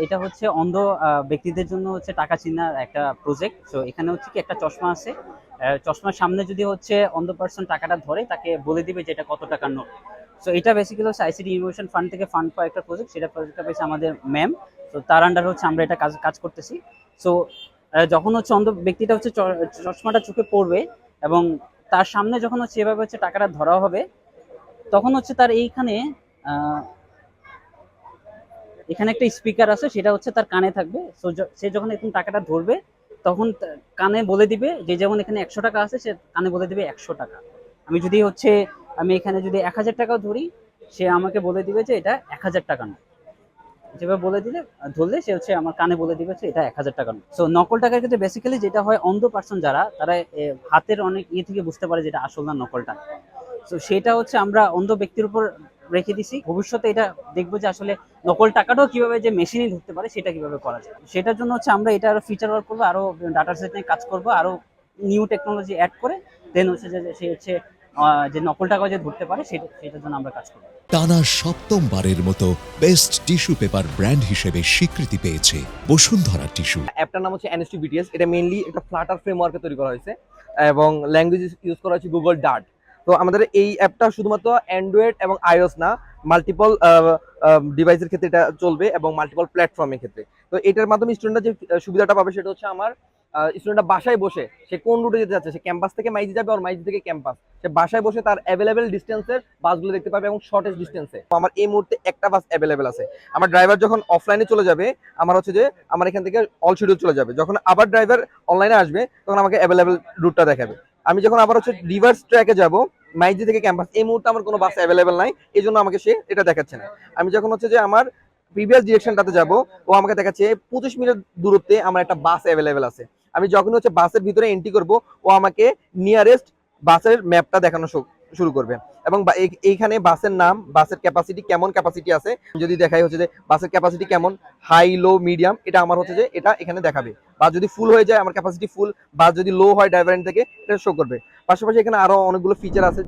এটা হচ্ছে অন্ধ ব্যক্তিদের জন্য হচ্ছে টাকা চিনার একটা প্রজেক্ট। তো এখানে হচ্ছে কি একটা চশমা আছে, চশমার সামনে যদি হচ্ছে অন্ধ পার্সন টাকাটা ধরে তাকে বলে দিবে যে এটা কত টাকার নোট। তো এটা বেসিক্যালি হচ্ছে আইসিটি ইনোভেশন ফান্ড থেকে ফান্ড পাওয়া একটা প্রজেক্ট, সেটা প্রজেক্টটা পেয়েছে আমাদের ম্যাম। তো তার আন্ডারে হচ্ছে আমরা এটা কাজ কাজ করতেছি। সো যখন হচ্ছে অন্ধ ব্যক্তিটা হচ্ছে চশমাটা চোখে পড়বে এবং তার সামনে যখন হচ্ছে এভাবে হচ্ছে টাকাটা ধরা হবে, তখন হচ্ছে তার এইখানে এখানে একটা স্পিকার আছে, সেটা হচ্ছে তার কানে থাকবে। সো সে যখন এরকম টাকাটা ধরবে তখন কানে বলে দিবে যে যেমন এখানে 100 টাকা আছে, সে কানে বলে দিবে 100 টাকা। আমি যদি হচ্ছে আমি এখানে যদি 1000 টাকাও ধরি, সে আমাকে বলে দিবে যে এটা 1000 টাকা না। যেভাবে বলে দিলে ধরলে সে হচ্ছে আমার কানে বলে দিবে যে এটা 1000 টাকা না। সো নকল টাকার ক্ষেত্রে বেসিক্যালি যেটা হয়, অন্ধ পার্সন যারা তারা হাতের অনেক থেকে বুঝতে পারে যেটা আসল না নকল টাকা। তো সেটা হচ্ছে আমরা অন্ধ ব্যক্তির উপর রেখে দিছি। ভবিষ্যতে এটা দেখবো যে আসলে নকল টাকাটাও কিভাবে যে মেশিনে ধরতে পারে সেটা কিভাবে করা যায়। সেটার জন্য হচ্ছে আমরা এটা আরো ফিচার ওয়ার্ক করবো, আরো ডাটা সেট নিয়ে কাজ করবো, আরো নিউ টেকনোলজি অ্যাড করে দেন হচ্ছে যে সে হচ্ছে যে নকল টাকা যে ধরতে পারে সেটার জন্য আমরা কাজ করবো। টানা সপ্তমবারের মতো বেস্ট টিস্যু পেপার ব্র্যান্ড হিসেবে স্বীকৃতি পেয়েছে বসুন্ধরা টিস্যু। অ্যাপটার নাম হচ্ছে এনএসটি বিটিএস। এটা মেইনলি একটা ফ্লাটার ফ্রেমওয়ার্কে তৈরি করা হয়েছে এবং ল্যাঙ্গুয়েজ ইউজ করা হচ্ছে গুগল ডার্ট। তো আমাদের এই অ্যাপটা শুধুমাত্র অ্যান্ড্রয়েড এবং আইওএস না, মাল্টিপল ডিভাইসের ক্ষেত্রে এটা চলবে এবং মাল্টিপল প্ল্যাটফর্মের ক্ষেত্রে। তো এটার মাধ্যমে স্টুডেন্টরা যে সুবিধাটা পাবে সেটা হচ্ছে আমার স্টুডেন্টরা বাসায় বসে সে কোন রুটে যেতে যাচ্ছে, সে ক্যাম্পাস থেকে মাইজি যাবে আর মাইজি থেকে ক্যাম্পাস, সে বাসায় বসে তার অ্যাভেলেবেল ডিস্টেন্সের বাসগুলো দেখতে পাবে এবং শর্টেস্ট ডিস্টেন্সে। আমার এই মুহূর্তে একটা বাস অ্যাভেলেবেল আছে। আমার ড্রাইভার যখন অফলাইনে চলে যাবে, আমার হচ্ছে যে আমার এখান থেকে অল শিডিউল চলে যাবে। যখন আবার ড্রাইভার অনলাইনে আসবে তখন আমাকে অ্যাভেলেবেল রুটটা দেখাবে। আমি যখন আবার হচ্ছে রিভার্স ট্র্যাকে যাব মাইজি থেকে ক্যাম্পাস, এই মুহূর্তে আমার কোনো বাস অ্যাভেলেবেল নাই, এই জন্য আমাকে সে এটা দেখাচ্ছে না। আমি যখন হচ্ছে যে আমার প্রিভিয়াস ডিরেকশনটাতে যাব, ও আমাকে দেখাচ্ছে 25 মিনিট দূরত্বে আমার একটা বাস অ্যাভেলেবেল আছে। আমি যখন হচ্ছে বাসের ভিতরে এন্ট্রি করব, ও আমাকে নিয়ারেস্ট বাসের ম্যাপটা দেখানো শুরু করবে এবং এইখানে বাসের নাম, বাসের ক্যাপাসিটি কেমন ক্যাপাসিটি আছে যদি দেখাই হচ্ছে যে বাসের ক্যাপাসিটি কেমন, হাই লো মিডিয়াম, এটা আমার হচ্ছে যে এটা এখানে দেখাবে। বা যদি ফুল হয়ে যায় আমার ক্যাপাসিটি ফুল, বা যদি লো হয় ড্রাইভার এন্ড থেকে এটা শো করবে। পাশাপাশি এখানে আরো অনেকগুলো ফিচার আছে।